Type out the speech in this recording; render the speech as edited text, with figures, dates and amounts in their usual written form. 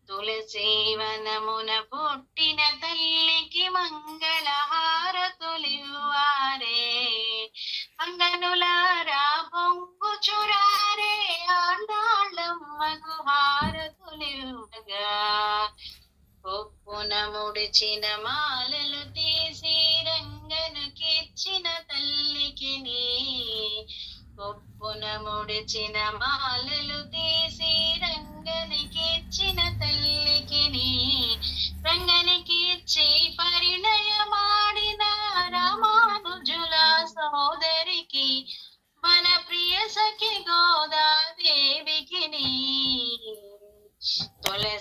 తులసీవనమున పుట్టిన తల్లికి మంగళహారతులివ్వారే. అంగనులారా పొంగుచురారే, ఆండాళ్ళమ్మకు హారతులివ్వగా. కొప్పున ముడిచిన మాలలు తీసి రంగనుకిచ్చిన తల్లికి నీ. కొప్పున ముడిచిన మాలలు తీసి